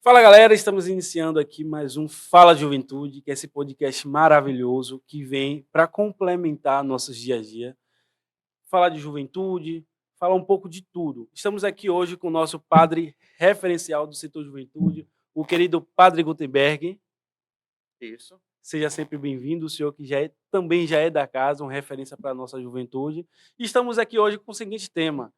Fala galera, estamos iniciando aqui mais um Fala Juventude, que é esse podcast maravilhoso que vem para complementar nossos dia a dia. Falar de juventude, falar um pouco de tudo. Estamos aqui hoje com o nosso padre referencial do setor juventude, o querido Padre Gutenberg. Isso. Seja sempre bem-vindo, o senhor que também já é da casa, uma referência para a nossa juventude. E estamos aqui hoje com o seguinte tema: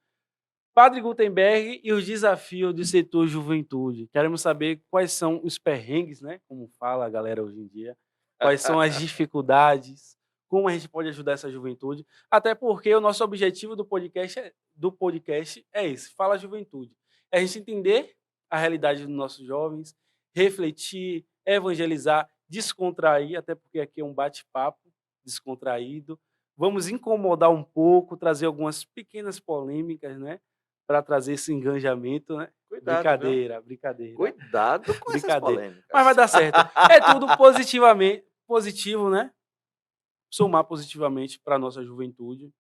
Padre Gutenberg e os desafios do setor juventude. Queremos saber quais são os perrengues, né? Como fala a galera hoje em dia. Quais são as dificuldades, como a gente pode ajudar essa juventude. Até porque o nosso objetivo do podcast é esse, Fala Juventude. É a gente entender a realidade dos nossos jovens, refletir, evangelizar, descontrair, até porque aqui é um bate-papo descontraído. Vamos incomodar um pouco, trazer algumas pequenas polêmicas, né? Para trazer esse engajamento, né? Cuidado, viu? Brincadeira, brincadeira, Cuidado com essas brincadeira. Mas vai polêmicas. dar certo. É tudo positivamente, positivo, né? Somar positivamente para a nossa juventude,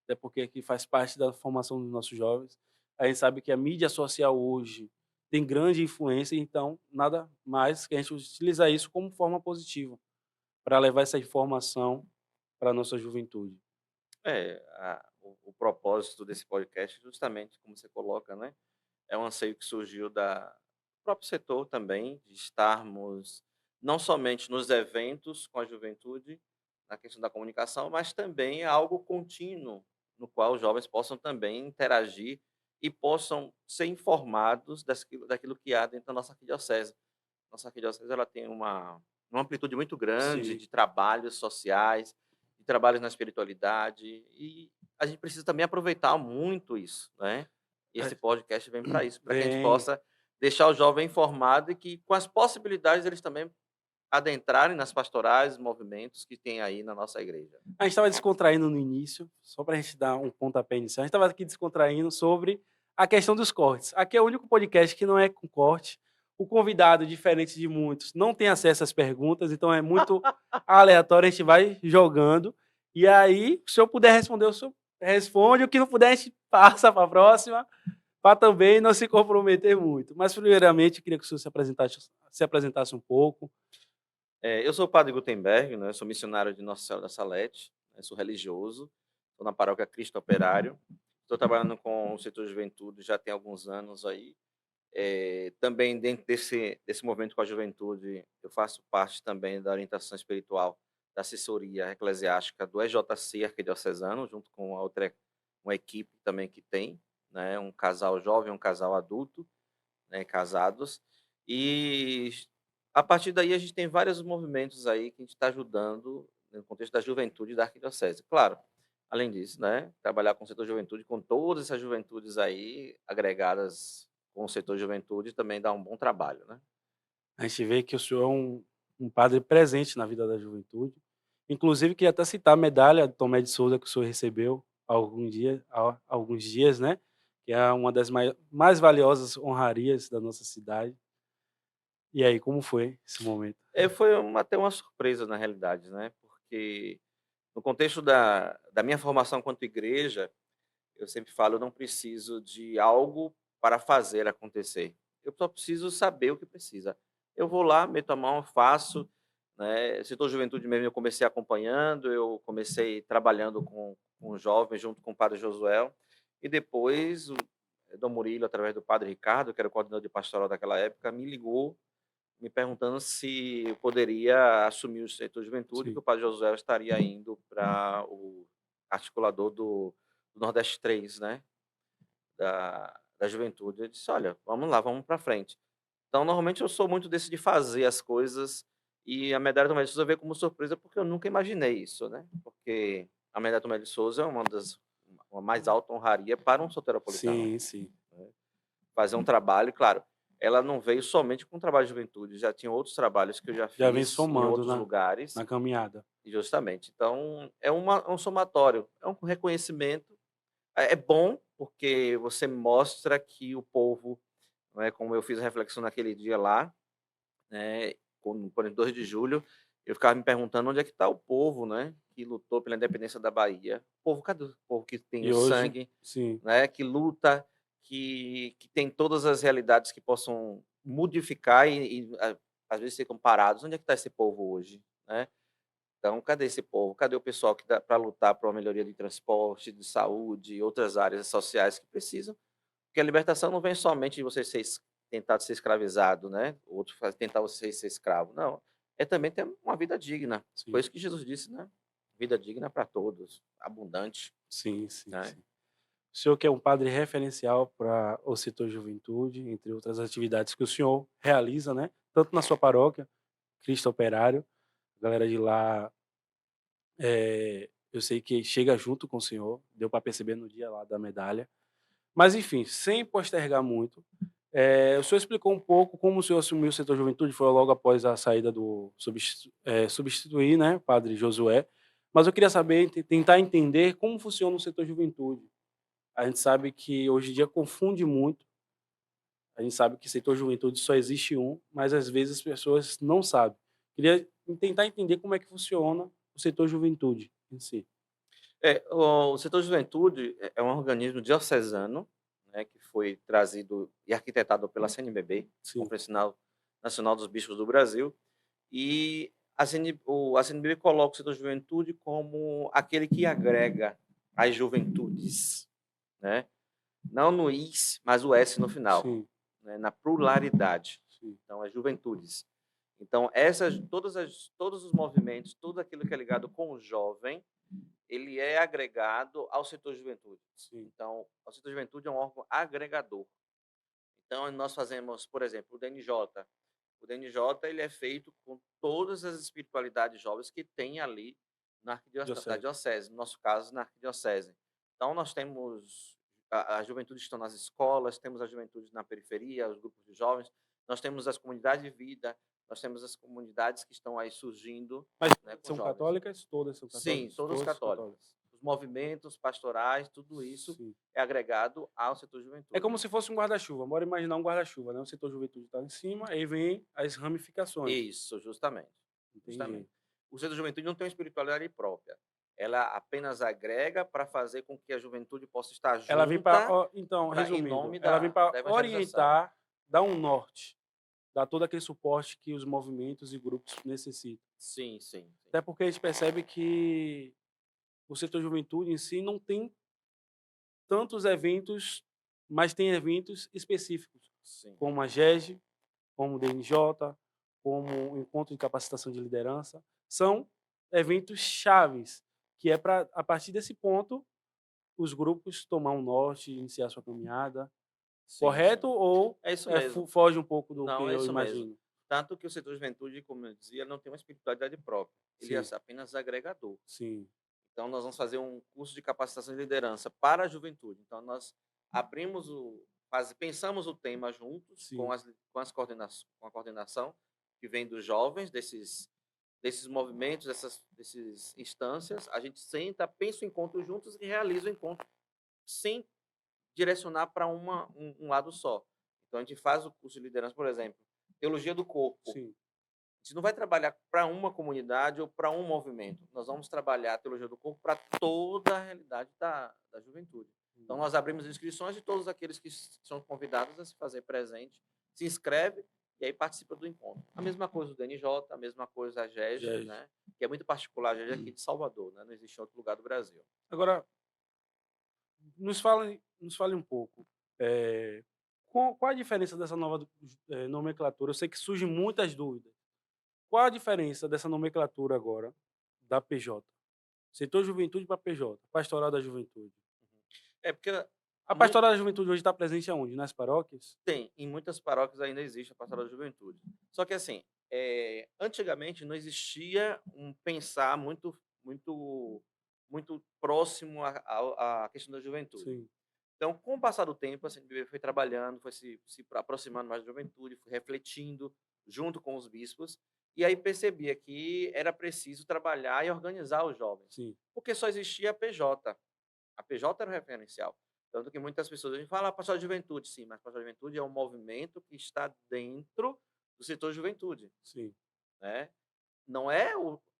até porque aqui faz parte da formação dos nossos jovens. A gente sabe que a mídia social hoje tem grande influência, então nada mais que a gente utilizar isso como forma positiva para levar essa informação para a nossa juventude. O propósito desse podcast, justamente como você coloca, né? É um anseio que surgiu do próprio setor também, de estarmos não somente nos eventos com a juventude, na questão da comunicação, mas também algo contínuo, no qual os jovens possam também interagir e possam ser informados daquilo que há dentro da nossa arquidiocese. Nossa arquidiocese ela tem uma amplitude muito grande Sim. de trabalhos sociais, de trabalhos na espiritualidade, e a gente precisa também aproveitar muito isso, né? E esse podcast vem para isso, para que a gente Vem. possa deixar o jovem informado e que, com as possibilidades, eles também adentrarem nas pastorais, movimentos que tem aí na nossa igreja. A gente estava descontraindo no início, só para a gente dar um pontapé inicial. A gente estava aqui descontraindo sobre a questão dos cortes. Aqui é o único podcast que não é com corte. O convidado, diferente de muitos, não tem acesso às perguntas, então é muito aleatório, a gente vai jogando. E aí, se eu puder responder, o senhor responde. O que não puder, a gente passa para a próxima, para também não se comprometer muito. Mas, primeiramente, eu queria que o senhor se apresentasse um pouco. Eu sou o padre Gutenberg, né? Sou missionário de Nossa Senhora da Salete, né? Sou religioso, estou na paróquia Cristo Operário, estou trabalhando com o setor de juventude já tem alguns anos aí. Também dentro desse movimento com a juventude, eu faço parte também da orientação espiritual da assessoria eclesiástica do EJC Arquidiocesano, junto com uma equipe também que tem, né, um casal jovem, um casal adulto, né, casados. E a partir daí a gente tem vários movimentos aí que a gente está ajudando no contexto da juventude da arquidiocese. Claro, além disso, né, trabalhar com o setor de juventude, com todas essas juventudes aí agregadas com o setor de juventude também dá um bom trabalho, né? A gente vê que o senhor é um padre presente na vida da juventude. Inclusive, queria até citar a medalha de Tomé de Souza que o senhor recebeu há alguns dias, né? Que é uma das mais valiosas honrarias da nossa cidade. E aí, como foi esse momento? Foi até uma surpresa, na realidade, né? Porque no contexto da minha formação quanto igreja, eu sempre falo, eu não preciso de algo para fazer acontecer. Eu só preciso saber o que precisa. Eu vou lá, meto a mão, faço, né? Setor Juventude mesmo eu comecei acompanhando, eu comecei trabalhando com jovens junto com o padre Josué, e depois o Dom Murilo, através do padre Ricardo, que era o coordenador de pastoral daquela época, me ligou me perguntando se eu poderia assumir o setor de juventude, que Sim. o padre Josué estaria indo para o articulador do Nordeste 3, né? Da juventude. Eu disse, olha, vamos lá, vamos para frente. Então, normalmente eu sou muito desse de fazer as coisas, e a medalha Tomé de Souza veio como surpresa porque eu nunca imaginei isso, né? Porque a medalha Tomé de Souza é uma mais alta honraria para um soteropolitano, Sim, sim. né? Fazer um trabalho, claro, ela não veio somente com o trabalho de juventude, já tinha outros trabalhos que eu já Já vem fiz em somando outros na lugares, caminhada. justamente. Então, é um somatório, é um reconhecimento. É bom, porque você mostra que o povo, né, como eu fiz a reflexão naquele dia lá, né, por exemplo, 2 de julho, eu ficava me perguntando onde é que está o povo, né, que lutou pela independência da Bahia. O povo, cadê o povo que tem E o hoje, sangue, sim. né, que luta, que tem todas as realidades que possam modificar às vezes ficam parados. Onde é que está esse povo hoje, né? Então, cadê esse povo? Cadê o pessoal que dá para lutar por uma melhoria de transporte, de saúde e outras áreas sociais que precisam? Porque a libertação não vem somente de você tentar ser escravizado, né? O outro tentar você ser escravo. Não. É também ter uma vida digna. Foi Sim, isso que Jesus disse, né? Vida digna para todos, abundante, sim, sim, né? sim. O senhor que é um padre referencial para o setor juventude, entre outras atividades que o senhor realiza, né? Tanto na sua paróquia, Cristo Operário, a galera de lá, eu sei que chega junto com o senhor, deu para perceber no dia lá da medalha. Mas enfim, sem postergar muito, o senhor explicou um pouco como o senhor assumiu o setor juventude, foi logo após a saída do substituir, né, padre Josué, mas eu queria saber, tentar entender como funciona o setor juventude. A gente sabe que hoje em dia confunde muito, a gente sabe que setor juventude só existe um, mas às vezes as pessoas não sabem. Queria tentar entender como é que funciona o setor juventude em si. O setor de juventude é um organismo diocesano, né, que foi trazido e arquitetado pela CNBB, Sim, Conferência Nacional dos Bispos do Brasil, e a CNBB coloca o setor de juventude como aquele que agrega as juventudes, né? Não no is, mas o s no final, sim, né, na pluralidade. sim, Então, as juventudes. Então, todos os movimentos, tudo aquilo que é ligado com o jovem, ele é agregado ao setor de juventude. sim, Então, o setor de juventude é um órgão agregador. Então, nós fazemos, por exemplo, o DNJ. O DNJ ele é feito com todas as espiritualidades jovens que tem ali na diocese. diocese, no nosso caso, na arquidiocese. Então, nós temos a juventude estão nas escolas, temos a juventude na periferia, os grupos de jovens, nós temos as comunidades de vida, nós temos as comunidades que estão aí surgindo, Mas né, com são jovens. católicas? Todas são Sim, católicas? todas Todas católicas. católicas. Os movimentos pastorais, tudo isso Sim. é agregado ao setor de É juventude. como se fosse um guarda-chuva. Bora imaginar um guarda-chuva, né? O setor juventude está em cima, aí vem as ramificações. Isso, justamente. Entendi. Justamente. O centro de juventude não tem uma espiritualidade própria. Ela apenas agrega para fazer com que a juventude possa estar Ela vem para, junta então, em resumindo, nome ela vem para da evangelização. orientar, dar um norte, dar todo aquele suporte que os movimentos e grupos necessitam. Sim, sim, sim. Até porque a gente percebe que o setor juventude em si não tem tantos eventos, mas tem eventos específicos, Sim. como a GEG, como o DNJ, como o Encontro de Capacitação de Liderança. São eventos chaves, que é para, a partir desse ponto, os grupos tomar um norte, iniciar sua caminhada. Sim, sim. Correto ou É isso mesmo. foge um pouco do que Não, é eu isso mesmo. imagino? Tanto que o setor de juventude, como eu dizia, não tem uma espiritualidade própria. Ele é Sim, apenas agregador. sim, Então, nós vamos fazer um curso de capacitação de liderança para a juventude. Então, nós abrimos pensamos o tema juntos sim. com a coordenação que vem dos jovens, desses movimentos, dessas instâncias. A gente senta, pensa o encontro juntos e realiza o encontro sem direcionar para um lado só. Então, a gente faz o curso de liderança, por exemplo, teologia do corpo. Sim, A gente não vai trabalhar para uma comunidade ou para um movimento. Nós vamos trabalhar a teologia do corpo para toda a realidade da juventude. Então, nós abrimos inscrições de todos aqueles que são convidados a se fazer presente, se inscreve e aí participa do encontro. A mesma coisa o DNJ, a mesma coisa a GEG, GEG. né? Que é muito particular, a GEG aqui de Salvador, né? Não existe em outro lugar do Brasil. Agora, nos fale um pouco, qual a diferença dessa nova, nomenclatura? Eu sei que surgem muitas dúvidas. Qual a diferença dessa nomenclatura agora da PJ? Setor Juventude para PJ, Pastoral da Juventude. É porque A Pastoral da Juventude hoje está presente aonde? Nas paróquias? tem, em muitas paróquias ainda existe a pastoral da juventude. Só que assim, antigamente não existia um pensar muito próximo à questão da juventude. Sim, Então, com o passar do tempo, a CNBB foi trabalhando, foi se aproximando mais da juventude, foi refletindo junto com os bispos, e aí percebia que era preciso trabalhar e organizar os jovens, sim, porque só existia a PJ. A PJ era o referencial. Tanto que muitas pessoas a gente fala, pastoral de juventude, sim, mas pastoral de juventude é um movimento que está dentro do setor de juventude, sim, né? Não é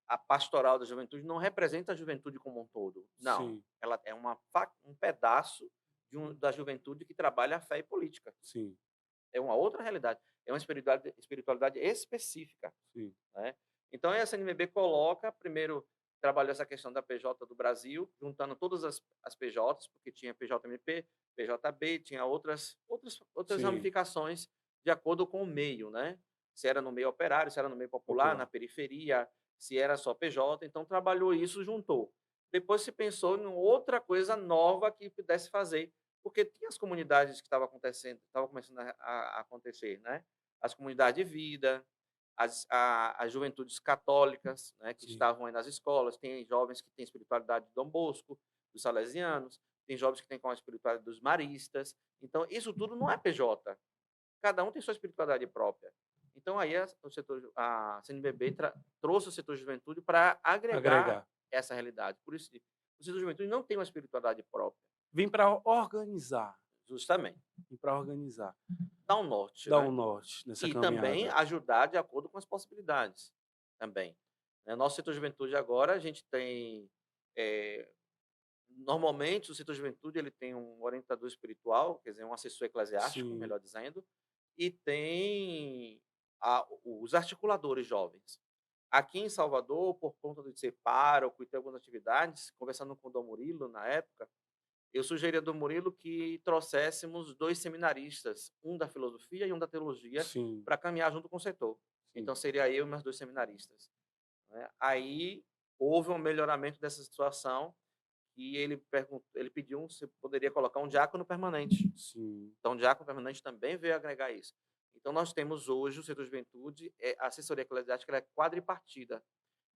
a pastoral da juventude, não representa a juventude como um todo. Não, sim, ela é um pedaço da juventude que trabalha a fé e política. sim. é uma outra realidade, é uma espiritualidade específica, Sim. né. Então a CNBB coloca, primeiro trabalhou essa questão da PJ do Brasil, juntando todas as PJs, porque tinha PJMP, PJB, tinha outras Sim. ramificações de acordo com o meio, né. Se era no meio operário, se era no meio popular, na Popular. periferia, se era só PJ, então trabalhou isso, juntou. Depois se pensou em outra coisa nova que pudesse fazer, porque tinha as comunidades que estavam começando a acontecer, né. As comunidades de vida, as juventudes católicas, né, que Sim. estavam aí nas escolas, tem jovens que têm espiritualidade de Dom Bosco, dos salesianos, tem jovens que têm com a espiritualidade dos maristas. Então isso tudo não é PJ, cada um tem sua espiritualidade própria. Então aí a CNBB trouxe o setor de juventude para agregar Agregar. essa realidade. Por isso, o setor de juventude não tem uma espiritualidade própria, Vim para organizar. justamente. Vim para organizar. Dar um norte, Dar um né? norte nessa E também caminhada. ajudar de acordo com as possibilidades, também. Né, nosso setor de juventude agora, a gente tem, eh, normalmente o setor de juventude ele tem um orientador espiritual, quer dizer, um assessor eclesiástico, Sim. melhor dizendo, e tem os articuladores jovens. Aqui em Salvador, por conta de ser pároco e ter algumas atividades, conversando com o Dom Murilo na época, eu sugeri ao Dom Murilo que trouxéssemos 2 seminaristas, um da filosofia e um da teologia, Sim. para caminhar junto com o setor. Sim. Então seria eu e mais 2 seminaristas, né. Aí houve um melhoramento dessa situação e ele pediu se poderia colocar um diácono permanente. Sim. Então o diácono permanente também veio agregar isso. Então nós temos hoje o setor de juventude, a assessoria eclesiástica ela é quadripartida.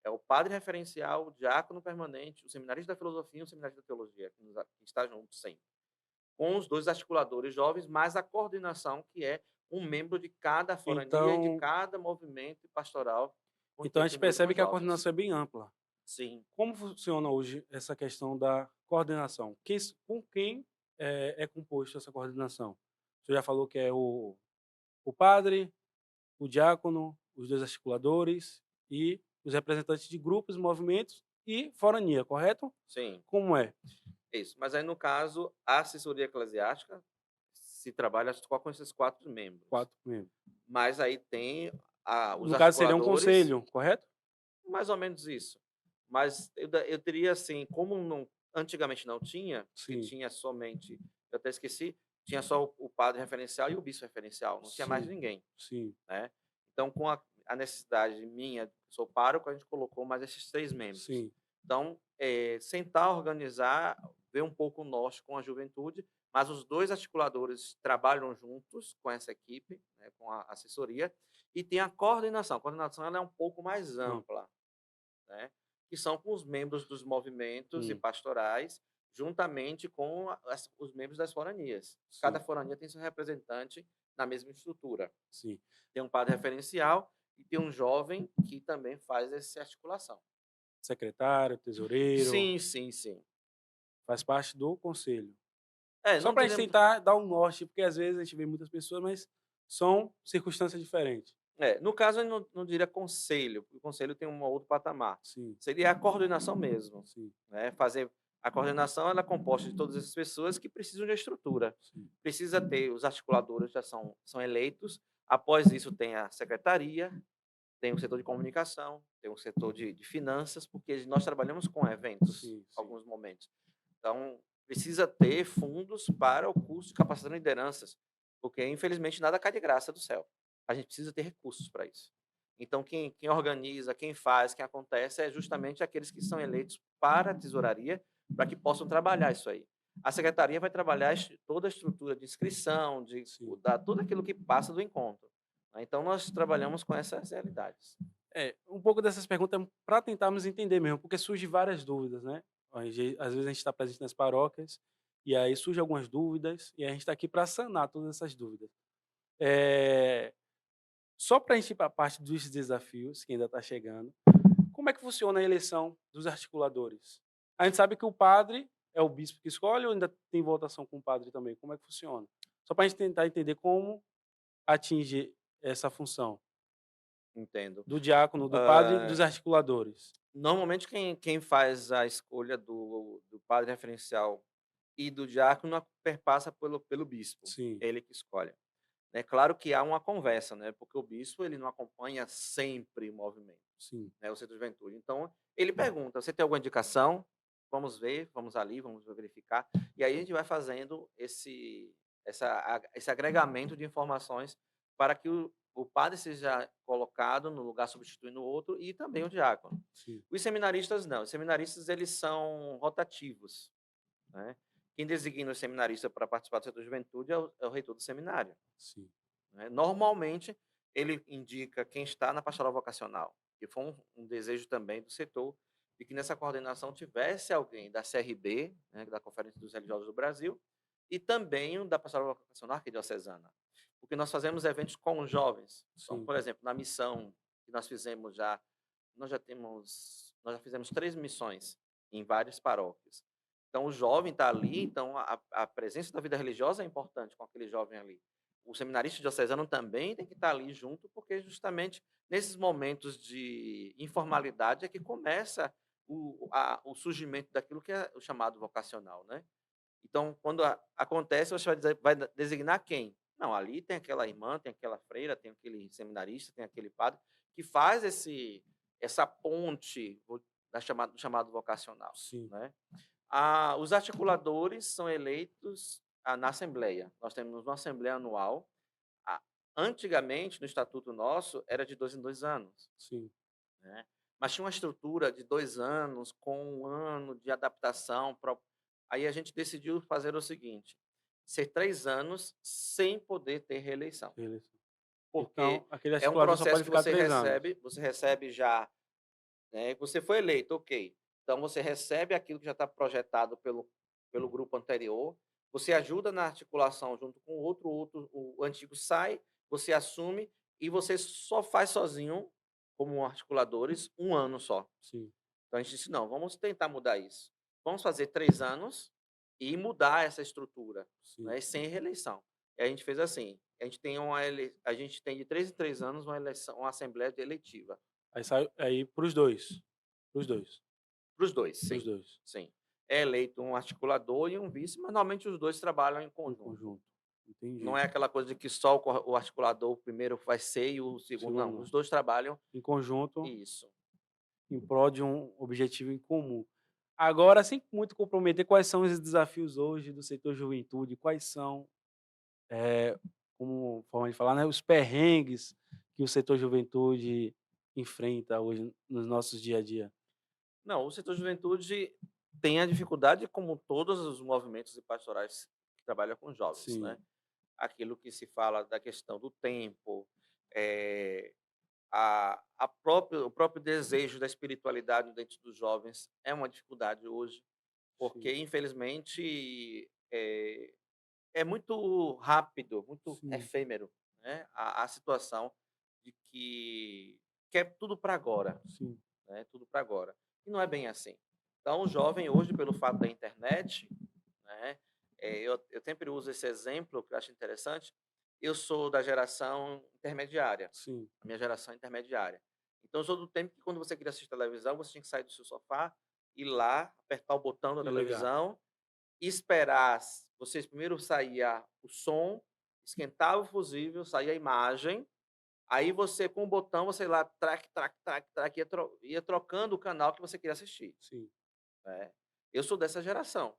É o padre referencial, o diácono permanente, o seminarista da filosofia e o seminarista da teologia, que está junto sempre. Com os 2 articuladores jovens, mais a coordenação, que é um membro de cada forania e de Então cada movimento pastoral então a gente contribuindo com percebe os que a jovens. coordenação é bem ampla. Sim. Como funciona hoje essa questão da coordenação? Com quem é composto essa coordenação? Você já falou que é o padre, o diácono, os 2 articuladores e os representantes de grupos, movimentos e forania, correto? Sim, Como é? isso. Mas aí, no caso, a assessoria eclesiástica se trabalha só com esses 4 membros. 4 membros. Mas aí tem os No caso seria um articuladores, conselho, correto? mais ou menos isso. Mas eu teria assim, como não, antigamente não tinha, porque Sim, tinha somente, eu até esqueci, tinha só o padre referencial e o bispo referencial, não tinha mais sim, ninguém, sim, né. Então com a necessidade minha, sou pároco, a gente colocou mais esses 3 membros. sim, Então, sentar, organizar, ver um pouco o norte com a juventude, mas os 2 articuladores trabalham juntos com essa equipe, né, com a assessoria, e tem a coordenação ela é um pouco mais amplo, ampla, né, que são com os membros dos movimentos e sim, pastorais, juntamente com os membros das foranias. Cada sim, forania tem seu representante na mesma estrutura. sim. Tem um padre referencial e tem um jovem que também faz essa articulação. Secretário, tesoureiro, Sim, sim, sim. faz parte do conselho. É, Só não para a gente diremos, tentar dar um norte, porque às vezes a gente vê muitas pessoas, mas são circunstâncias diferentes. no caso eu não diria conselho, porque o conselho tem um outro patamar. Sim, Seria a coordenação mesmo, sim, né, fazer a coordenação ela é composta de todas essas pessoas que precisam de estrutura. sim, Precisa ter os articuladores já são eleitos, após isso tem a secretaria, tem o setor de comunicação, tem o setor de finanças, porque nós trabalhamos com eventos, sim, sim, alguns momentos. Então, precisa ter fundos para o curso de capacitação de lideranças, porque infelizmente nada cai de graça do céu. A gente precisa ter recursos para isso. Então, quem organiza, quem faz, quem acontece é justamente aqueles que são eleitos para a tesouraria, para que possam trabalhar isso aí. A secretaria vai trabalhar toda a estrutura de inscrição, de sim. dar tudo aquilo que passa do encontro, né. Então, nós trabalhamos com essas realidades. Um pouco dessas perguntas para tentarmos entender mesmo, porque surgem várias dúvidas, né? Às vezes a gente está presente nas paróquias e aí surgem algumas dúvidas e a gente está aqui para sanar todas essas dúvidas. Eh, Só para a gente ir para a parte dos desafios, que ainda está chegando, como é que funciona a eleição dos articuladores? A gente sabe que o padre é o bispo que escolhe ou ainda tem votação com o padre também? Como é que funciona? Só para a gente tentar entender como atingir essa função Entendo. do diácono, do padre e dos Ah, articuladores. normalmente quem faz a escolha do padre referencial e do diácono perpassa pelo bispo, Sim, ele que escolhe. É claro que há uma conversa, né? Porque o bispo ele não acompanha sempre o movimento, Sim, né? O centro de juventude. Então, ele pergunta: você tem alguma indicação? Vamos ver, vamos ali, vamos verificar. E aí a gente vai fazendo esse agregamento de informações para que o padre seja colocado no lugar substituindo o outro e também o diácono. sim, Os seminaristas não. Os seminaristas eles são rotativos, né? Quem designa o seminarista para participar do setor de juventude é o reitor do seminário, sim, né? Normalmente, ele indica quem está na pastoral vocacional, que foi um desejo também do setor, de que nessa coordenação tivesse alguém da CRB, né, da Conferência dos Religiosos do Brasil, e também da pastoral vocacional arquidiocesana. Porque nós fazemos eventos com os jovens. Então, sim, por exemplo, na missão que nós fizemos já, nós já fizemos 3 missões em várias paróquias. Então, o jovem está ali, então a presença da vida religiosa é importante com aquele jovem ali. O seminarista diocesano também tem que estar ali junto, porque justamente nesses momentos de informalidade é que começa o surgimento daquilo que é o chamado vocacional, né? Então, quando acontece, você vai designar quem? Não, ali tem aquela irmã, tem aquela freira, tem aquele seminarista, tem aquele padre, que faz essa ponte do chamado vocacional, sim. né? Os articuladores são eleitos na Assembleia. Nós temos uma Assembleia anual. Ah, Antigamente, no estatuto nosso, era de 2 em 2 anos, Sim. né? Mas tinha uma estrutura de 2 anos, com 1 ano de adaptação. Aí a gente decidiu fazer o seguinte: ser 3 anos sem poder ter reeleição. Beleza. Porque Então, aquele é um articulador só processo pode que ficar 3 anos. você recebe já, né? Você foi eleito, ok. Então você recebe aquilo que já está projetado pelo grupo anterior, você ajuda na articulação junto com o antigo sai, você assume e você só faz sozinho, como articuladores, 1 ano só. Sim, Então a gente disse, não, vamos tentar mudar isso. Vamos fazer 3 anos e mudar essa estrutura, sim. né, sem reeleição. E a gente fez assim, a gente tem de 3 em 3 anos uma eleição, uma assembleia eletiva. Aí sai aí para os dois. Para os dois. Para os dois, Para os sim, dois. sim. É eleito um articulador e um vice, mas normalmente os dois trabalham em Em conjunto. conjunto. Não Entendi. é aquela coisa de que só o articulador o primeiro vai ser e o segundo Segundo não. não. Os dois trabalham Em conjunto, isso. em prol de um objetivo em comum. Agora, sem muito comprometer, quais são os desafios hoje do setor juventude? Quais são, eh, como forma de falar, né, os perrengues que o setor juventude enfrenta hoje nos nossos dia a dia? Não, o setor de juventude tem a dificuldade, como todos os movimentos e pastorais que trabalham com jovens, né? Sim, Aquilo que se fala da questão do tempo, eh, o próprio desejo da espiritualidade dentro dos jovens é uma dificuldade hoje, porque sim, infelizmente é muito rápido, muito sim, efêmero, né? A situação de que quer tudo para agora, sim, né? Tudo para agora. E não é bem assim. Então, o jovem hoje, pelo fato da internet, né? Eu sempre uso esse exemplo que eu acho interessante. Eu sou da geração intermediária, sim. a minha geração é intermediária. Então, eu sou do tempo que quando você queria assistir televisão, você tinha que sair do seu sofá, ir lá, apertar o botão da E ligar. televisão, esperar. Vocês primeiro saía o som, esquentava o fusível, saía a imagem. Aí você, com o botão, você lá, track, track, track, track, ia trocando o canal que você queria assistir, Sim, né? Eu sou dessa geração,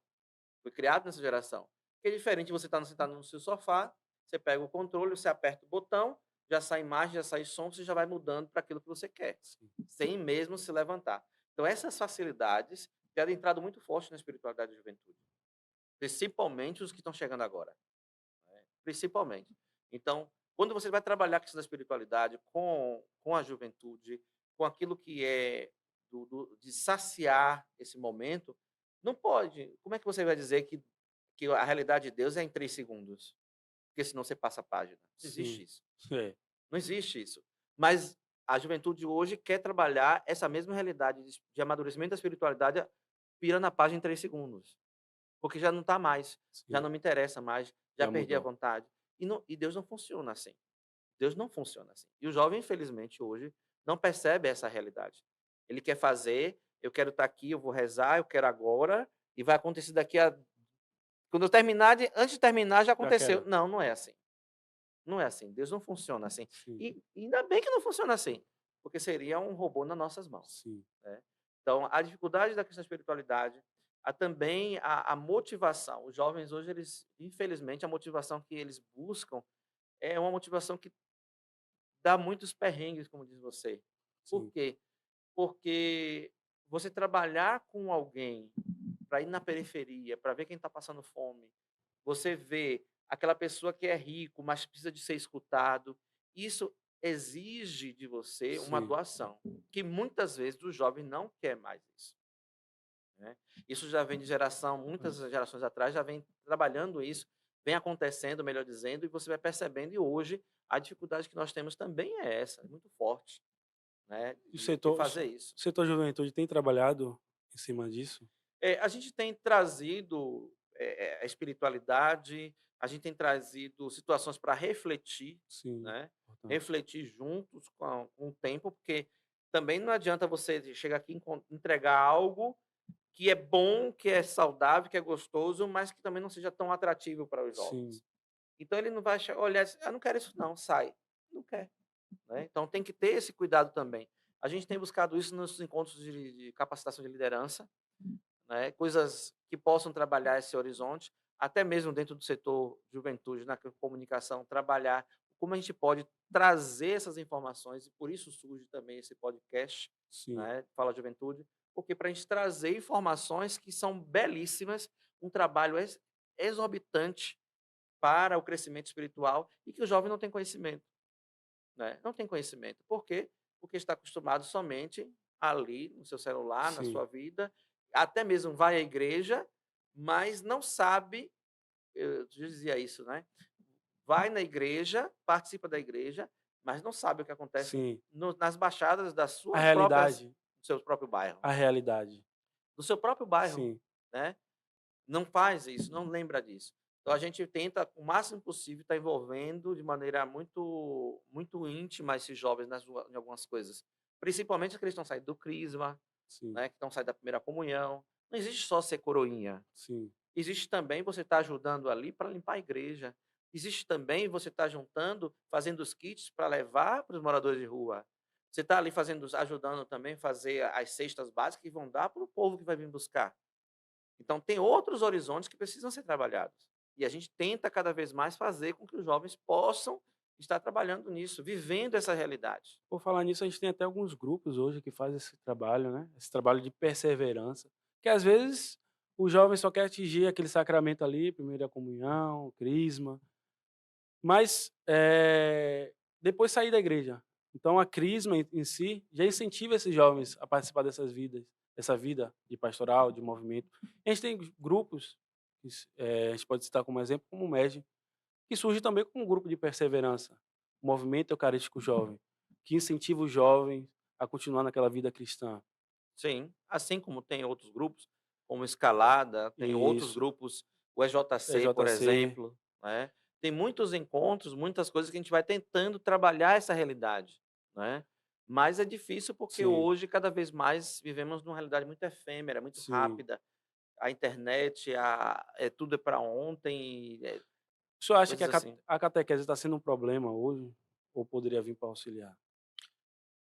fui criado nessa geração. Que é diferente de você estar sentado no seu sofá, você pega o controle, você aperta o botão, já sai imagem, já sai som, você já vai mudando para aquilo que você quer, sim, sem mesmo se levantar. Então, essas facilidades têm adentrado muito forte na espiritualidade da juventude, principalmente os que estão chegando agora, né? Principalmente. Então, quando você vai trabalhar a questão da espiritualidade com a juventude, com aquilo que é de saciar esse momento, não pode. Como é que você vai dizer que a realidade de Deus é em 3 segundos? Porque senão você passa a página. Não existe sim. isso. É, Não existe isso. Mas a juventude hoje quer trabalhar essa mesma realidade de amadurecimento da espiritualidade, vira na página em 3 segundos. Porque já não está mais, já sim. não me interessa mais, já Já perdi a mudou. vontade. E Deus não funciona assim. Deus não funciona assim. E o jovem, infelizmente, hoje, não percebe essa realidade. Ele quer fazer, eu quero estar aqui, eu vou rezar, eu quero agora, e vai acontecer daqui a. Quando eu terminar, antes de terminar, já Já aconteceu. quero. Não, não é assim. Não é assim, Deus não funciona assim. Sim, E ainda bem que não funciona assim, porque seria um robô nas nossas mãos, sim, né. Então, a dificuldade da questão da espiritualidade, há também a motivação. Os jovens hoje, eles infelizmente, a motivação que eles buscam é uma motivação que dá muitos perrengues, como diz você. Por sim, quê? Porque você trabalhar com alguém para ir na periferia, para ver quem está passando fome, você vê aquela pessoa que é rico, mas precisa de ser escutado, isso exige de você uma sim, doação, que muitas vezes o jovem não quer mais isso, né. Isso já vem de geração, muitas pois. gerações atrás já vem trabalhando isso, vem acontecendo, melhor dizendo, e você vai percebendo, e hoje a dificuldade que nós temos também é essa, é muito forte, né, E de fazer isso. o setor juventude tem trabalhado em cima disso? A gente tem trazido, a espiritualidade, a gente tem trazido situações para refletir, Sim, né, importante. refletir juntos com o tempo, porque também não adianta você chegar aqui e entregar algo que é bom, que é saudável, que é gostoso, mas que também não seja tão atrativo para os Sim, jovens. Então ele não vai olhar assim: "Ah, não quero isso não, sai". Não quer, né, então tem que ter esse cuidado também. A gente tem buscado isso nos encontros de capacitação de liderança, né, coisas que possam trabalhar esse horizonte, até mesmo dentro do setor juventude, na comunicação, trabalhar como a gente pode trazer essas informações, e por isso surge também esse podcast, sim, né, Fala Juventude, porque para a gente trazer informações que são belíssimas, um trabalho exorbitante para o crescimento espiritual e que o jovem não tem conhecimento, né? Não tem conhecimento. Por quê? Porque está acostumado somente ali no seu celular, na sim, sua vida, até mesmo vai à igreja, mas não sabe, eu dizia isso, né? Vai na igreja, participa da igreja, mas não sabe o que acontece sim. nas baixadas das A suas próprias, realidade, do seu próprio bairro, a realidade. do seu próprio bairro, Sim, né? Não faz isso, não lembra disso. Então a gente tenta, o máximo possível, estar envolvendo de maneira muito muito íntima esses jovens em algumas coisas. Principalmente aqueles que estão saindo do crisma, sim, né, que estão saindo da primeira comunhão. Não existe só ser coroinha. sim, Existe também você estar ajudando ali para limpar a igreja. Existe também você estar juntando, fazendo os kits para levar para os moradores de rua. Você está ali fazendo, ajudando também a fazer as cestas básicas que vão dar para o povo que vai vir buscar. Então, tem outros horizontes que precisam ser trabalhados. E a gente tenta cada vez mais fazer com que os jovens possam estar trabalhando nisso, vivendo essa realidade. por falar nisso, a gente tem até alguns grupos hoje que fazem esse trabalho, né, esse trabalho de perseverança, que às vezes o jovem só quer atingir aquele sacramento ali, primeira comunhão, crisma, mas, depois sair da igreja. Então a crisma em si já incentiva esses jovens a participar dessa vida de pastoral, de movimento. A gente tem grupos, a gente pode citar como exemplo, como o MEG, que surge também como um grupo de perseverança, o Movimento Eucarístico Jovem, que incentiva os jovens a continuar naquela vida cristã. Sim, assim como tem outros grupos, como Escalada, tem outros Isso, grupos, o EJC, por EJC, exemplo, né? Tem muitos encontros, muitas coisas que a gente vai tentando trabalhar essa realidade, né? Mas é difícil porque sim, hoje, cada vez mais, vivemos numa realidade muito efêmera, muito sim. rápida. A internet, tudo é para ontem, O senhor acha que coisas assim. a catequese está sendo um problema hoje, ou poderia vir para auxiliar?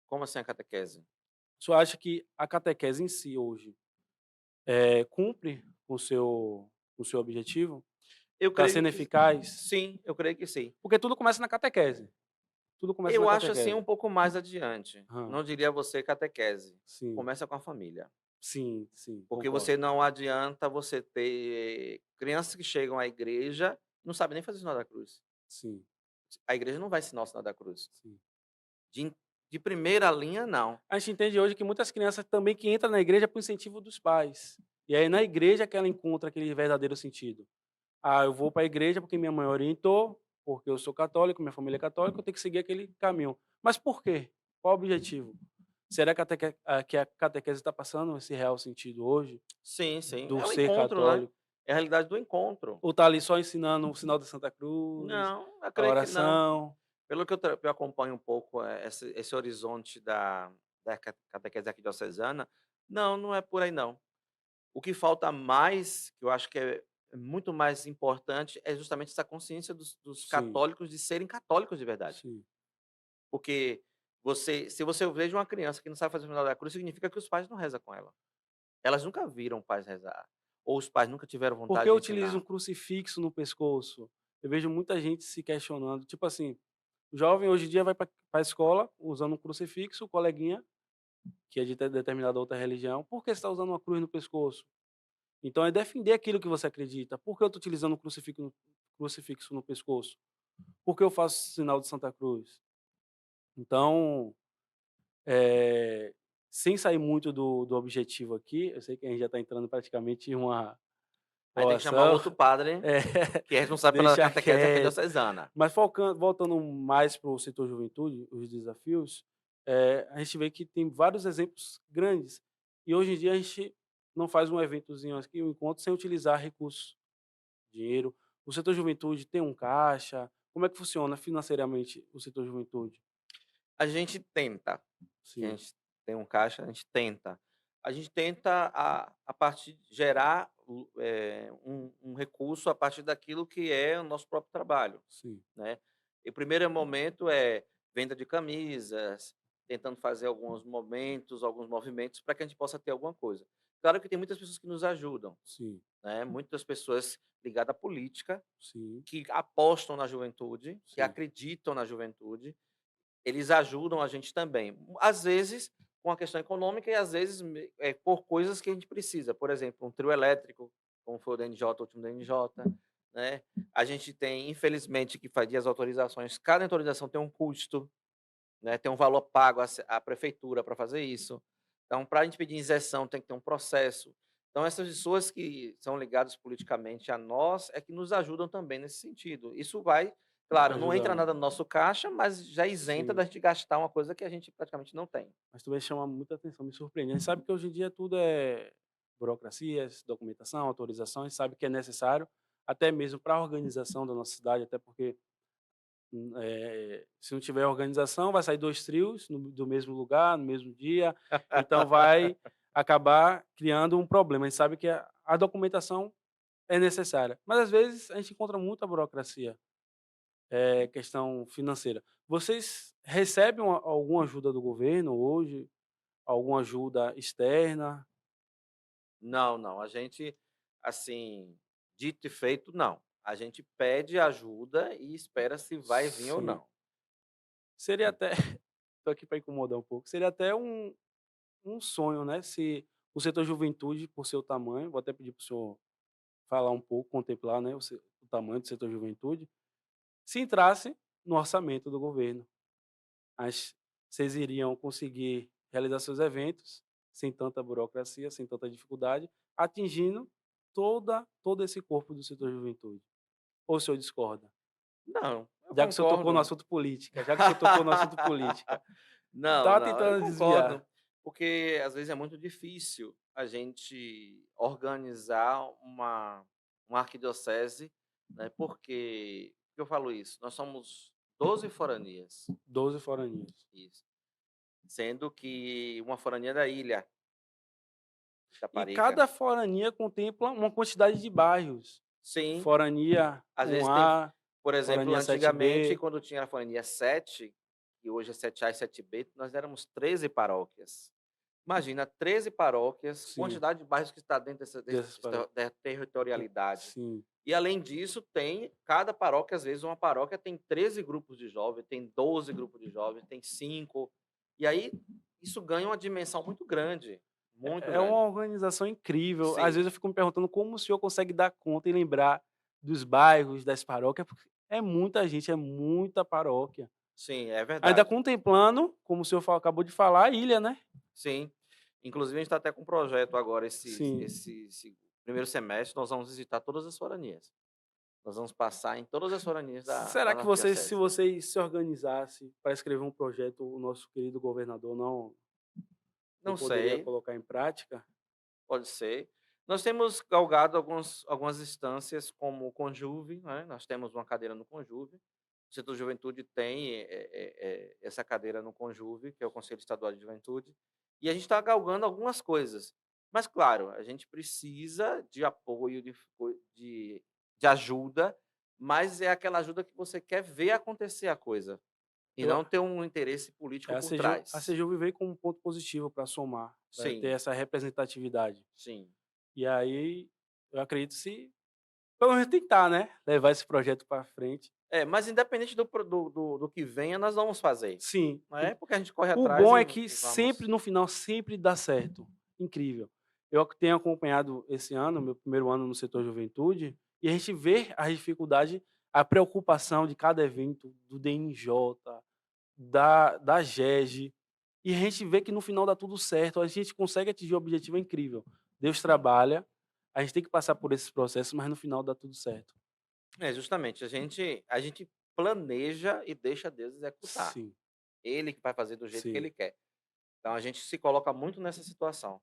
Como assim a catequese? O senhor acha que a catequese em si hoje, cumpre com o seu objetivo? Eu Está creio sendo que eficaz? sim, eu creio que sim. Porque tudo começa na catequese, tudo começa na Eu acho, assim, catequese. um pouco mais adiante. Hã, Não diria você catequese. sim, Começa com a família. sim, sim, Porque concordo. você não adianta você ter crianças que chegam à igreja, não sabem nem fazer o sinal da cruz. Sim, A igreja não vai ensinar o sinal da cruz. sim. De de primeira linha, não. A gente entende hoje que muitas crianças também que entram na igreja por incentivo dos pais. E aí na igreja que ela encontra aquele verdadeiro sentido. Ah, eu vou para a igreja porque minha mãe orientou, porque eu sou católico, minha família é católica, eu tenho que seguir aquele caminho. Mas por quê? Qual o objetivo? Será que que a catequese está passando esse real sentido hoje, Sim, sim. do É o ser encontro, né. católico? É a realidade do encontro. Ou está ali só ensinando o sinal da Santa Cruz, Não, eu a creio que não. oração? Pelo que eu acompanho um pouco, esse horizonte da catequese arquidiocesana, não, não é por aí não. O que falta mais, que eu acho que muito mais importante é justamente essa consciência dos Sim, católicos de serem católicos de verdade. sim. Porque se você veja uma criança que não sabe fazer o sinal da cruz, significa que os pais não rezam com ela. Elas nunca viram pais rezar, ou os pais nunca tiveram Por que vontade eu de utilizo um ensinar. crucifixo no pescoço? Eu vejo muita gente se questionando, tipo assim, o jovem hoje em dia vai para a escola usando um crucifixo, o coleguinha, que é de determinada outra religião, por que você está usando uma cruz no pescoço? Então é defender aquilo que você acredita. Por que eu estou utilizando um crucifixo no pescoço? Por que eu faço sinal de Santa Cruz? Então, eh, sem sair muito do objetivo aqui, eu sei que a gente já está entrando praticamente em uma Aí tem que chamar relação, outro padre, é, que é responsável pela deixa catequese quieto. arquidiocesana. Mas voltando mais para o setor juventude, os desafios, a gente vê que tem vários exemplos grandes. E hoje em dia a gente não faz um eventozinho aqui, um encontro, sem utilizar recursos, dinheiro. O setor juventude tem um caixa? Como é que funciona financeiramente o setor juventude? A gente tenta, que a Sim, gente tem um caixa, a gente tenta. A gente tenta a partir de gerar um recurso a partir daquilo que é o nosso próprio trabalho, sim, né. E o primeiro momento é venda de camisas, tentando fazer alguns movimentos para que a gente possa ter alguma coisa. Claro que tem muitas pessoas que nos ajudam, sim, né, muitas pessoas ligadas à política, sim, que apostam na juventude, que sim. acreditam na juventude, eles ajudam a gente também. Às vezes, com a questão econômica e às vezes por coisas que a gente precisa. Por exemplo, um trio elétrico, como foi o da NJ, o último da NJ, né. A gente tem, infelizmente, que fazia as autorizações, cada autorização tem um custo, né, tem um valor pago à prefeitura para fazer isso. Então, para a gente pedir isenção, tem que ter um processo. Então, essas pessoas que são ligadas politicamente a nós é que nos ajudam também nesse sentido. Isso vai, claro, não entra Ajuda, nada no nosso caixa, mas já isenta sim. da gente gastar uma coisa que a gente praticamente não tem. Mas também chama muita atenção, me surpreende. A gente sabe que hoje em dia tudo é burocracias, documentação, autorização, a gente sabe que é necessário, até mesmo para a organização da nossa cidade, até porque, se não tiver organização, vai sair 2 trios do mesmo lugar, no mesmo dia, então vai acabar criando um problema. A gente sabe que a documentação é necessária, mas às vezes a gente encontra muita burocracia, questão financeira. Vocês recebem alguma ajuda do governo hoje? Alguma ajuda externa? Não, não, a gente, assim, dito e feito, não. A gente pede ajuda e espera se vai vir ou Sim. não. Seria até tô aqui para incomodar um pouco, seria até um sonho, né, se o setor juventude, por seu tamanho, vou até pedir para o senhor falar um pouco, contemplar, né, o tamanho do setor juventude, se entrasse no orçamento do governo. As Vocês iriam conseguir realizar seus eventos sem tanta burocracia, sem tanta dificuldade, atingindo todo esse corpo do setor juventude. Ou o senhor discorda? Não, eu Já que o senhor tocou no concordo. assunto política, já que o senhor tocou no assunto política, Não, estava não, eu tentando concordo, desviar. porque às vezes é muito difícil a gente organizar uma arquidiocese, né, porque por que eu falo isso? Nós somos 12 foranias, 12 foraninhos. isso, sendo que uma forania da ilha, E Itaparica. cada forania contempla uma quantidade de bairros. Sim, Forania às vezes tem, 1A, por exemplo, forania antigamente, 7B. quando tinha a forania 7, que hoje é 7A e 7B, nós éramos 13 paróquias. Imagina, 13 paróquias, Sim, quantidade de bairros que está dentro dessas paróquias. da territorialidade. Sim. E além disso, tem cada paróquia, às vezes uma paróquia tem 13 grupos de jovens, tem 12 grupos de jovens, tem 5. E aí isso ganha uma dimensão muito grande, muito É grande. uma organização incrível. Às Sim, vezes eu fico me perguntando como o senhor consegue dar conta e lembrar dos bairros, das paróquias, porque é muita gente, é muita paróquia. sim, é Ainda verdade. contemplando, como o senhor acabou de falar, a ilha, né? Sim. Inclusive a gente está até com um projeto agora, Sim. esse primeiro semestre, nós vamos visitar todas as foranias. Nós vamos passar em todas as foranias da Será que nossa vocês, se arquidiocese. vocês se organizassem para escrever um projeto, o nosso querido governador não Não poderia sei, colocar em prática? pode ser. Nós temos galgado algumas instâncias como o Conjuve, né, nós temos uma cadeira no Conjuve, o setor juventude tem, essa cadeira no Conjuve, que é o Conselho Estadual de Juventude, e a gente está galgando algumas coisas. Mas, claro, a gente precisa de apoio, de ajuda, mas é aquela ajuda que você quer ver acontecer a coisa, e Eu não ter um interesse político a por CEJU a trás. CEJU veio como um ponto positivo para somar, para ter Sim, essa representatividade. sim. E aí, eu acredito se pelo menos tentar, né, levar esse projeto para frente. É, mas independente do que venha, nós vamos fazer, Sim, não é porque a gente corre o atrás bom e é que e sempre vamos. no final, sempre dá certo. Incrível. Eu tenho acompanhado esse ano, meu primeiro ano no setor juventude, e a gente vê a dificuldade, a preocupação de cada evento, do DNJ, da GEG, e a gente vê que no final dá tudo certo, a gente consegue atingir o objetivo, é incrível. Deus trabalha, a gente tem que passar por esses processos, mas no final dá tudo certo. É, justamente, a gente planeja e deixa Deus executar. Sim, Ele que vai fazer do jeito que sim, ele quer. Então a gente se coloca muito nessa situação.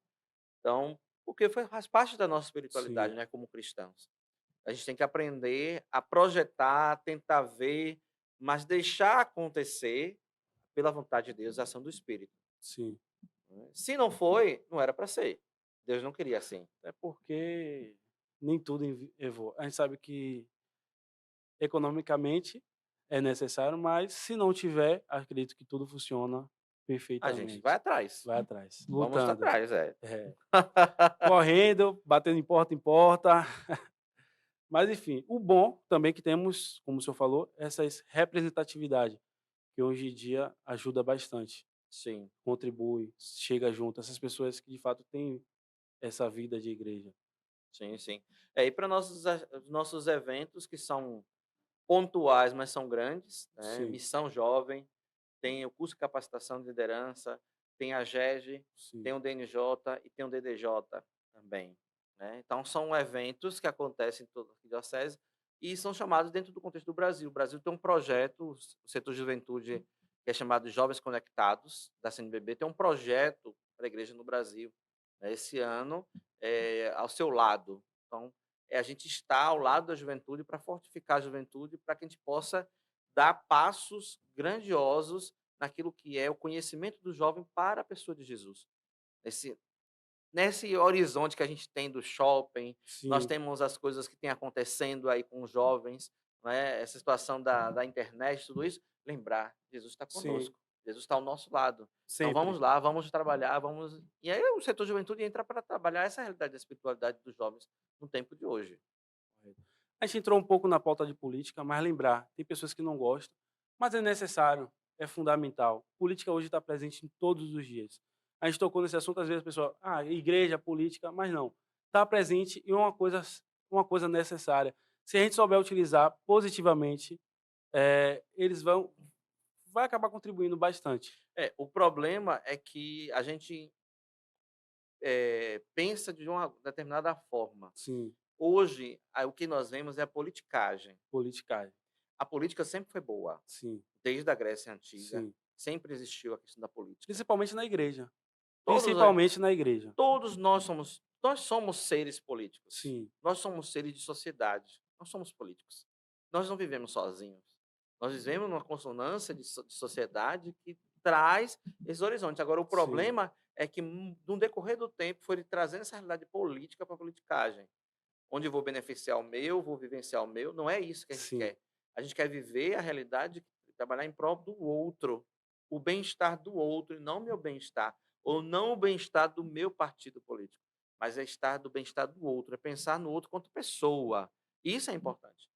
Então, porque faz parte da nossa espiritualidade, sim, né, como cristãos. A gente tem que aprender a projetar, tentar ver, mas deixar acontecer pela vontade de Deus, a ação do Espírito, sim. né. Se não foi, não era para ser. Deus não queria assim. É porque nem tudo a gente sabe que economicamente é necessário, mas se não tiver, acredito que tudo funciona A gente vai perfeitamente. atrás. Vai atrás, Vamos lutando, atrás, é. é, correndo, batendo em porta em porta. Mas enfim, o bom também que temos, como o senhor falou, essa representatividade, que hoje em dia ajuda bastante, Sim, contribui, chega junto, essas pessoas que de fato têm essa vida de igreja. sim, sim. É, e para nossos eventos que são pontuais, mas são grandes, né, Sim, Missão Jovem, tem o curso de capacitação de liderança, tem a GEG, tem sim, o DNJ e tem o DDJ também, né. Então são eventos que acontecem em toda a arquidiocese e são chamados dentro do contexto do Brasil. O Brasil tem um projeto, o setor de juventude, que é chamado Jovens Conectados, da CNBB, tem um projeto para a igreja no Brasil, né, esse ano, ao seu lado. Então, a gente está ao lado da juventude para fortificar a juventude, para que a gente possa dar passos grandiosos naquilo que é o conhecimento do jovem para a pessoa de Jesus. Nesse nesse horizonte que a gente tem do shopping, nós sim, temos as coisas que têm acontecendo aí com os jovens, não é, essa situação da internet, tudo isso, lembrar, Jesus está sim, conosco, Jesus está ao nosso lado. Então sempre. vamos lá, vamos trabalhar, vamos e aí o setor juventude entra para trabalhar essa realidade da espiritualidade dos jovens no tempo de hoje. Correto. A gente entrou um pouco na pauta de política, mas lembrar, tem pessoas que não gostam, mas é necessário, é fundamental. Política hoje está presente em todos os dias. A gente tocou nesse assunto, às vezes a pessoa, igreja, política, mas não. Está presente e é uma coisa necessária. Se a gente souber utilizar positivamente, eles vai acabar contribuindo bastante. É, o problema é que a gente, pensa de uma determinada forma. Sim, Hoje, o que nós vemos é a politicagem. politicagem. A política sempre foi boa, Sim, desde a Grécia Antiga, sim. sempre existiu a questão da política. Principalmente na igreja. Todos, Principalmente na igreja. todos nós somos seres políticos. Sim, Nós somos seres de sociedade. Nós somos políticos. Nós não vivemos sozinhos. Nós vivemos numa consonância de sociedade que traz esses horizontes. Agora, o sim, problema é que, no decorrer do tempo, foi trazendo essa realidade política para a politicagem. Onde eu vou beneficiar o meu, vou vivenciar o meu, não é isso que a gente sim, quer. A gente quer viver a realidade, trabalhar em prol do outro, o bem-estar do outro e não o meu bem-estar, ou não o bem-estar do meu partido político, mas é estar do bem-estar do outro, é pensar no outro quanto pessoa. Isso é importante,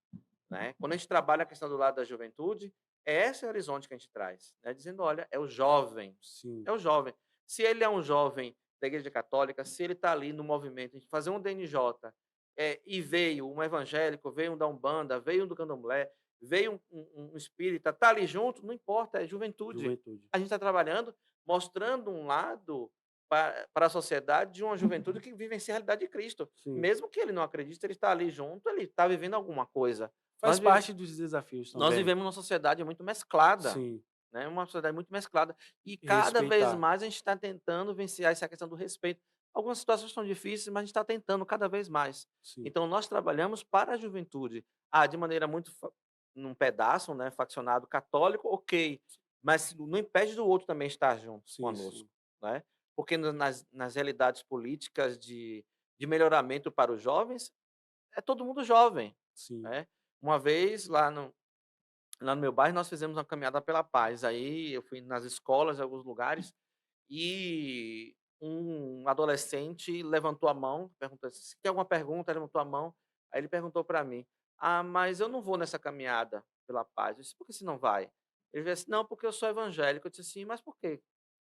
né? Quando a gente trabalha a questão do lado da juventude, é esse horizonte que a gente traz, né? Dizendo, olha, é o jovem, sim, é o jovem. Se ele é um jovem da Igreja Católica, se ele está ali no movimento, a gente fazer um DNJ, e veio um evangélico, veio um da Umbanda, veio um do Candomblé, veio um espírita, está ali junto, não importa, é juventude. juventude. A gente está trabalhando, mostrando um lado para a sociedade de uma juventude que vive em realidade de Cristo. Sim. Mesmo que ele não acredite, ele está ali junto, ele está vivendo alguma coisa. Faz Nós, vi- parte dos desafios nós também. vivemos numa sociedade muito mesclada, Sim, né? Uma sociedade muito mesclada. E e cada vez respeitar. mais a gente está tentando vencer essa questão do respeito. Algumas situações são difíceis, mas a gente está tentando cada vez mais. Sim, Então, nós trabalhamos para a juventude. De maneira muito, num pedaço, né, faccionado católico, ok. Mas não impede do outro também estar junto sim, conosco, sim. né? porque nas realidades políticas de melhoramento para os jovens, é todo mundo jovem, sim, né. Uma vez lá no meu bairro nós fizemos uma caminhada pela paz, aí eu fui nas escolas, em alguns lugares, e um adolescente levantou a mão, perguntou assim: "Se tem alguma pergunta?", levantou a mão, aí ele perguntou para mim: "Ah, mas eu não vou nessa caminhada pela paz", eu disse: "Por que você não vai?". Ele disse assim: "Não, porque eu sou evangélico", eu disse assim: "Mas por quê?".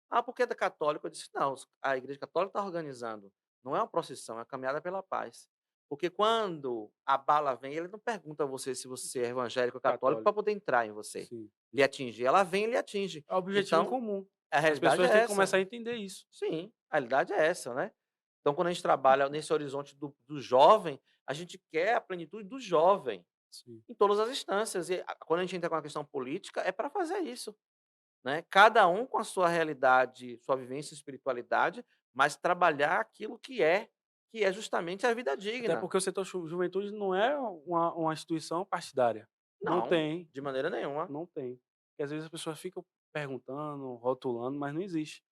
"Ah, porque é da católica", eu disse: "Não, a igreja católica está organizando, não é uma procissão, é uma caminhada pela paz". Porque quando a bala vem, ele não pergunta a você se você é evangélico ou católico para católico, poder entrar em você, sim. lhe atingir. Ela vem e lhe atinge. É o objetivo em Então, comum. a As realidade pessoas é têm que essa. começar a entender isso. Sim, a realidade é essa, né. Então, quando a gente trabalha nesse horizonte do jovem, a gente quer a plenitude do jovem, Sim. em todas as instâncias. E quando a gente entra com a questão política, é para fazer isso, né. Cada um com a sua realidade, sua vivência e espiritualidade, mas trabalhar aquilo que é justamente a vida Até digna. porque o setor juventude não é uma instituição partidária. Não Não, tem, de maneira nenhuma. não tem. Porque às vezes as pessoas ficam perguntando, rotulando, mas não existe.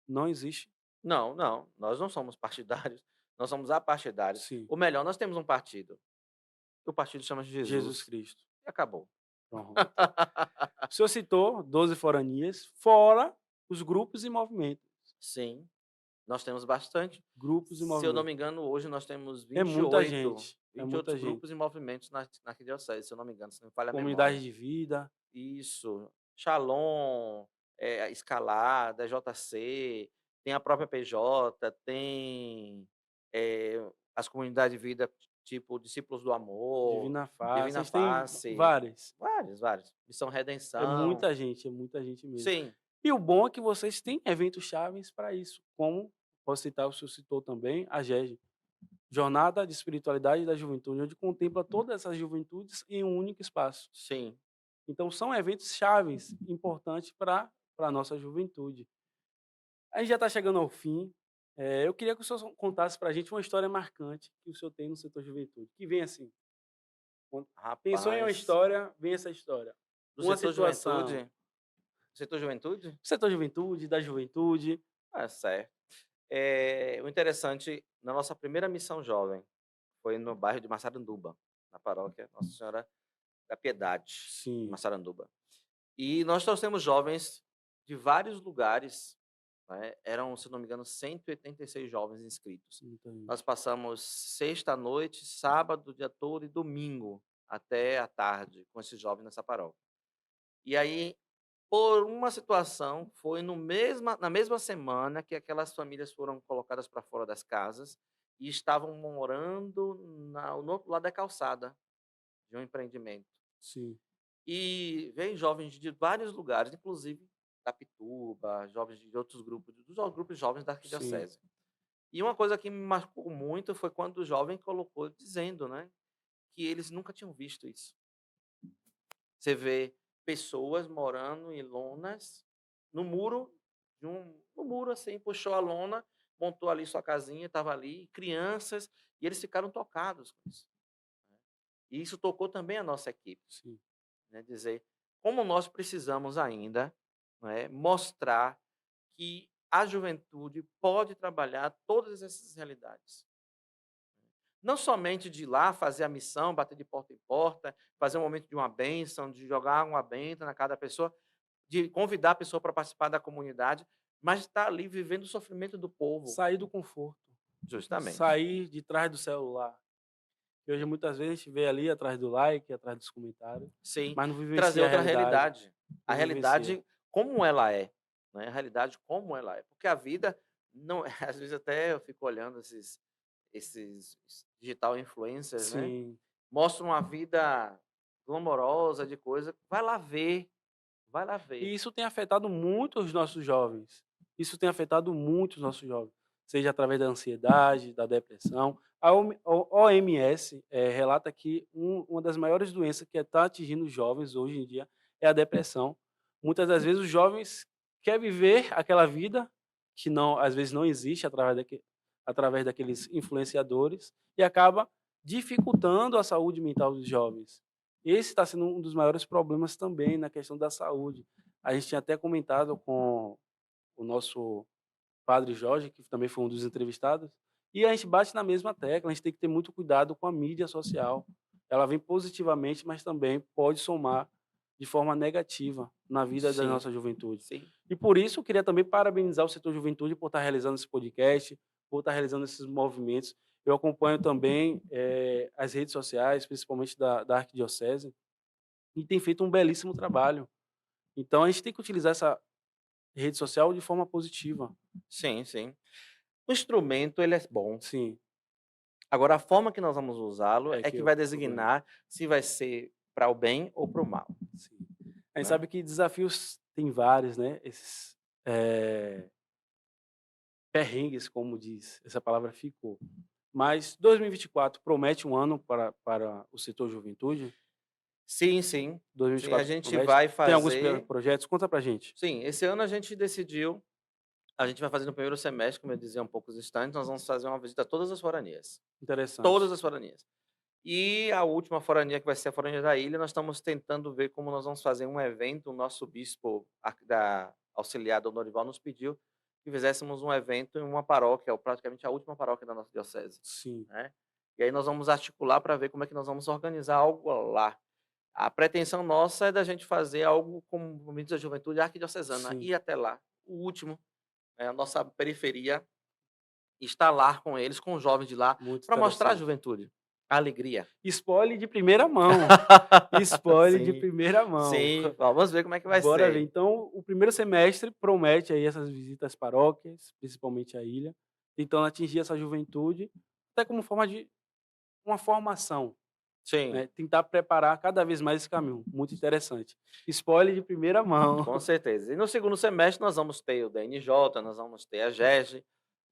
Não existe. Não, não, nós não somos partidários, nós somos apartidários. Sim. Ou melhor, nós temos um partido, o partido chama-se Jesus Jesus, Cristo. e acabou. Pronto. O senhor citou 12 foranias, fora os grupos e movimentos. Sim, nós temos bastante. Grupos e Se eu não me movimentos. engano, hoje nós temos É vinte e muita oito, gente. É vinte e muita oito gente. grupos e movimentos na arquidiocese, se eu não me engano, se não me falha a Comunidade memória. de vida. Isso, Shalom, Escalada, JC, tem a própria PJ, tem, as comunidades de vida, tipo Discípulos do Amor, Divina Face, Divina vocês têm Face, várias. vários, vários. Missão Redenção, É muita gente mesmo. sim, E o bom é que vocês têm eventos chaves para isso, como, posso citar, o senhor citou também, a GEG, Jornada de Espiritualidade da Juventude, onde contempla todas essas juventudes em um único espaço. sim. Então são eventos chaves, importantes para a nossa juventude. A gente já está chegando ao fim. Eu queria que o senhor contasse para a gente uma história marcante que o senhor tem no setor juventude, que vem assim, quando pensou em uma Rapaz, história, vem essa história. do Uma setor situação, juventude setor juventude? setor juventude, da juventude. Ah, certo. O interessante, na nossa primeira missão jovem, foi no bairro de Massaranduba, na paróquia Nossa Senhora da Piedade, em Sim, Massaranduba. E nós trouxemos jovens de vários lugares, né, eram, se não me engano, 186 jovens inscritos. muita gente. Nós passamos sexta à noite, sábado, o dia todo e domingo até à tarde com esses jovens nessa paróquia. E aí, por uma situação, foi no mesma na mesma semana que aquelas famílias foram colocadas para fora das casas e estavam morando no outro lado da calçada de um empreendimento. Sim, E vem jovens de vários lugares, inclusive da Pituba, jovens de outros grupos, dos grupos jovens da sim, arquidiocese. E uma coisa que me marcou muito foi quando o jovem colocou dizendo, né, que eles nunca tinham visto isso. Você vê pessoas morando em lonas no muro no muro, assim, puxou a lona, montou ali sua casinha, estava ali, crianças, e eles ficaram tocados com isso, né. E isso tocou também a nossa equipe, sim. né, dizer como nós precisamos ainda, né, mostrar que a juventude pode trabalhar todas essas realidades. Não somente de ir lá fazer a missão, bater de porta em porta, fazer um momento de uma bênção, de jogar uma benta na cada pessoa, de convidar a pessoa para participar da comunidade, mas estar ali vivendo o sofrimento do povo, Sair do conforto, justamente. sair de trás do celular. Que hoje muitas vezes a gente vê ali atrás do like, atrás dos comentários, Sim, mas não trazer vivencia a outra realidade, realidade. A não vivencia. realidade como ela é, né, a realidade como ela é. Porque a vida não às vezes até eu fico olhando esses digital influencers, né, Sim. mostram uma vida glamourosa de coisa, vai lá ver, vai lá ver. E isso tem afetado muito os nossos jovens. Isso tem afetado muito os nossos jovens, seja através da ansiedade, da depressão. A OMS relata que uma das maiores doenças que está atingindo os jovens hoje em dia é a depressão. Muitas das vezes os jovens querem viver aquela vida que não, às vezes não existe através daqueles influenciadores e acaba dificultando a saúde mental dos jovens. Esse está sendo um dos maiores problemas também na questão da saúde. A gente tinha até comentado com o nosso Padre Jorge, que também foi um dos entrevistados, e a gente bate na mesma tecla, a gente tem que ter muito cuidado com a mídia social. Ela vem positivamente, mas também pode somar de forma negativa na vida da Sim, nossa juventude. sim. E por isso eu queria também parabenizar o setor juventude por estar realizando esse podcast, por estar realizando esses movimentos. Eu acompanho também as redes sociais, principalmente da Arquidiocese, e tem feito um belíssimo trabalho. Então a gente tem que utilizar essa rede social de forma positiva. Sim, sim. O instrumento, ele é bom. Sim, Agora, a forma que nós vamos usá-lo é é que que é vai o problema. designar se vai ser para o bem ou para o mal, Sim. A gente né? sabe que desafios tem vários, né? Esses perrengues, como diz, essa palavra ficou. Mas 2024 promete um ano para o setor juventude? Sim, sim. Sim, a 2024 gente promete? vai Tem alguns fazer. projetos? Conta pra gente. Sim, esse ano a gente decidiu, a gente vai fazer no primeiro semestre, como eu dizia há um poucos instantes, nós vamos fazer uma visita a todas as foranias. Todas Interessante. as foranias. E a última forania, que vai ser a forania da ilha, nós estamos tentando ver como nós vamos fazer um evento. O nosso bispo da auxiliar, Dom Dorival, nos pediu que fizéssemos um evento em uma paróquia, praticamente a última paróquia da nossa diocese, Sim, né? E aí nós vamos articular para ver como é que nós vamos organizar algo lá. A pretensão nossa é da gente fazer algo como o Movimento da Juventude Arquidiocesana, sim, ir até lá, o último, a nossa periferia, estar lá com eles, com os jovens de lá, muito para mostrar a interessante. juventude, a alegria. Spoiler de primeira mão. Spoiler de Sim, primeira mão. sim, vamos ver como é que vai Bora ver. ser. Então, o primeiro semestre promete aí essas visitas às paróquias, principalmente à ilha, tentando atingir essa juventude, até como forma de uma formação, Sim, né? Tentar preparar cada vez mais esse caminho. Muito interessante. Spoiler de primeira mão. com certeza. E no segundo semestre nós vamos ter o DNJ, nós vamos ter a GEG,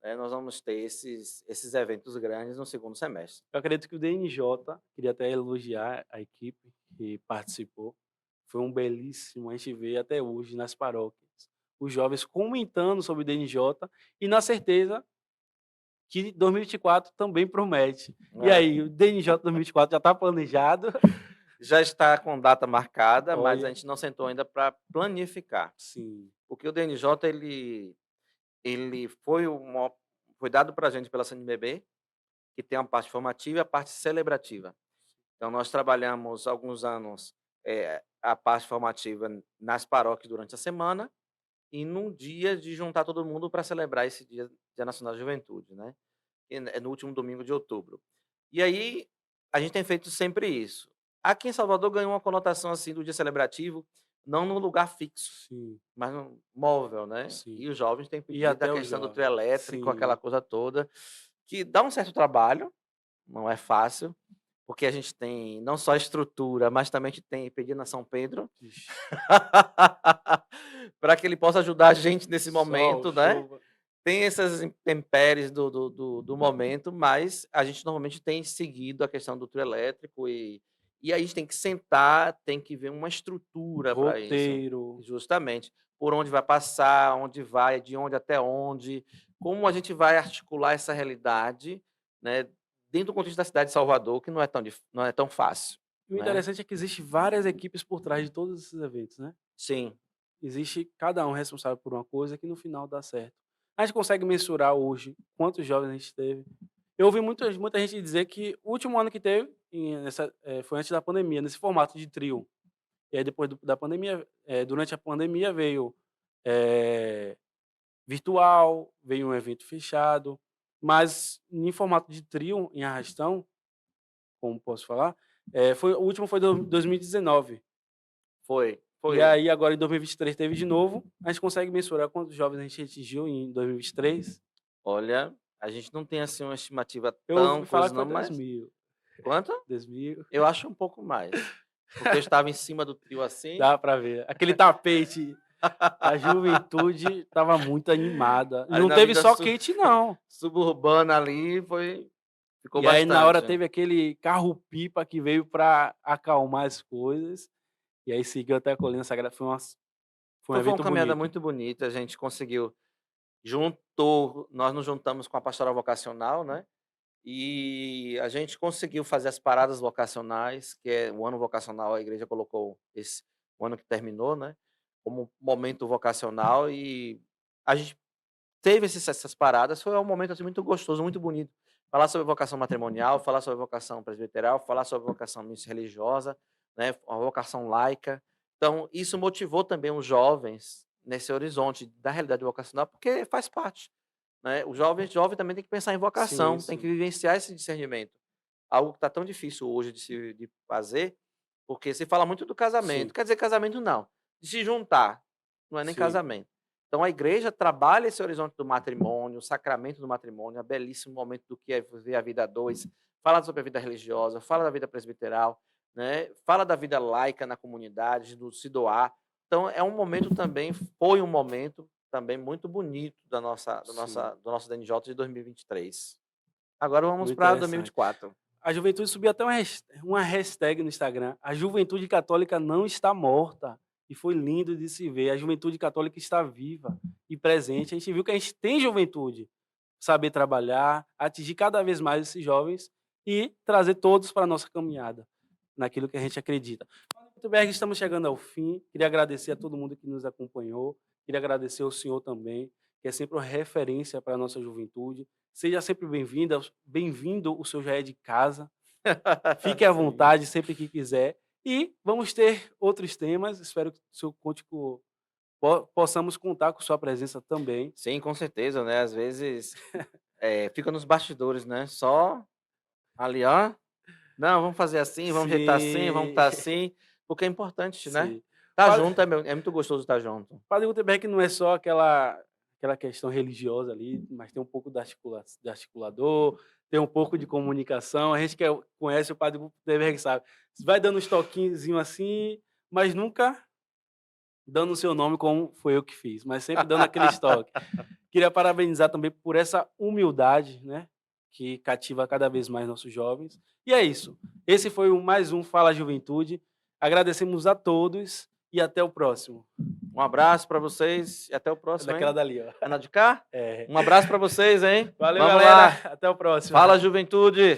né, nós vamos ter esses eventos grandes no segundo semestre. Eu acredito que o DNJ, queria até elogiar a equipe que participou, foi um belíssimo, a gente vê até hoje nas paróquias, os jovens comentando sobre o DNJ e na certeza que 2024 também promete. E É. aí, o DNJ 2024 já está planejado? Já está com data marcada, mas a Olha, gente não sentou ainda para planificar. sim, Porque o DNJ, ele foi dado para a gente pela CNBB, que tem a parte formativa e a parte celebrativa. Então, nós trabalhamos alguns anos a parte formativa nas paróquias durante a semana e num dia de juntar todo mundo para celebrar esse Dia Nacional da Juventude, né? Que é no último domingo de outubro. E aí, a gente tem feito sempre isso. Aqui em Salvador ganhou uma conotação assim do dia celebrativo, não num lugar fixo, sim, mas num móvel, né? sim. E os jovens têm E pedido a até o questão do jovem. trio elétrico, aquela Sim. coisa toda, que dá um certo trabalho, não é fácil, porque a gente tem não só a estrutura, mas também a gente tem pedido a São Pedro Ixi, para que ele possa ajudar a gente nesse sol, momento, né? chuva. Tem essas intempéries do momento, mas a gente normalmente tem seguido a questão do trio elétrico e a gente tem que sentar, tem que ver uma estrutura para isso, Roteiro. justamente. Por onde vai passar, onde vai, de onde até onde, como a gente vai articular essa realidade, né, dentro do contexto da cidade de Salvador, que não é tão fácil, E o né. interessante é que existe várias equipes por trás de todos esses eventos, né? Sim, Existe cada um responsável por uma coisa que no final dá certo. A gente consegue mensurar hoje quantos jovens a gente teve. Eu ouvi muita gente dizer que o último ano que teve, foi antes da pandemia, nesse formato de trio. E aí depois da pandemia, durante a pandemia veio eh, virtual, veio um evento fechado, mas em formato de trio, em arrastão, como posso falar, o último foi 2019. foi, E foi. aí agora em 2023 teve de novo, a gente consegue mensurar quantos jovens a gente atingiu em 2023? Olha, a gente não tem, assim, uma estimativa Eu tão ouvi falar coisa que não, foi mas 2000, quanto? 2000, Eu acho um pouco mais, porque eu estava em cima do trio assim. dá pra ver. Aquele tapete, a juventude estava muito animada. E Ali não na teve vida só quente não. suburbana ali ficou E aí na hora bastante. teve aquele carro-pipa que veio para acalmar as coisas, e aí seguiu até a Colina Sagrada, foi um Foi uma evento caminhada bonito. muito bonita, a gente conseguiu nós nos juntamos com a pastoral vocacional, né, e a gente conseguiu fazer as paradas vocacionais, que é o ano vocacional, a igreja colocou o ano que terminou, né, como momento vocacional e a gente teve essas paradas, foi um momento assim, muito gostoso, muito bonito. Falar sobre vocação matrimonial, falar sobre vocação presbiteral, falar sobre vocação religiosa, né, a vocação laica. Então, isso motivou também os jovens nesse horizonte da realidade vocacional, porque faz parte, né? O jovem também tem que pensar em vocação, Sim, tem que sim. vivenciar esse discernimento. Algo que está tão difícil hoje de fazer, porque se fala muito do casamento. Sim, Quer dizer, casamento não, de se juntar, não é nem sim. casamento. Então a igreja trabalha esse horizonte do matrimônio, o sacramento do matrimônio, é belíssimo momento do que é viver a vida a dois, fala sobre a vida religiosa, fala da vida presbiteral, né? Fala da vida laica na comunidade, do se doar. Então é um momento também, foi um momento também muito bonito Sim. do nosso DNJ de 2023. Agora vamos Muito para interessante. 2024. A juventude subiu até uma hashtag no Instagram. A juventude católica não está morta. E foi lindo de se ver. A juventude católica está viva e presente. A gente viu que a gente tem juventude. Saber trabalhar, atingir cada vez mais esses jovens e trazer todos para a nossa caminhada, naquilo que a gente acredita. Muito bem, estamos chegando ao fim. Queria agradecer a todo mundo que nos acompanhou. Queria agradecer ao senhor também, que é sempre uma referência para a nossa juventude. Seja sempre bem-vindo, o senhor já é de casa. Fique à Sim. vontade sempre que quiser. E vamos ter outros temas. Espero que o senhor possamos contar com sua presença também. Sim, com certeza, né? Às vezes fica nos bastidores, né? Só ali, ó. Não, vamos fazer assim, vamos ajeitar assim, vamos Sim, estar assim, porque é importante, né? sim. Tá Pa- junto é muito gostoso estar junto. Padre Gutenberg não é só aquela questão religiosa ali, mas tem um pouco de articulador, tem um pouco de comunicação. A gente que conhece o Padre Gutenberg sabe. Vai dando uns toquinhos assim, mas nunca dando o seu nome como foi eu que fiz, mas sempre dando aquele toques. Queria parabenizar também por essa humildade, né, que cativa cada vez mais nossos jovens. E é isso. Esse foi mais um Fala Juventude. Agradecemos a todos e até o próximo. Um abraço para vocês e até o É próximo, daquela hein? dali, ó. É na de cá? É. Um abraço para vocês, hein? Valeu, Vamos galera. lá. Até o próximo. Fala, juventude!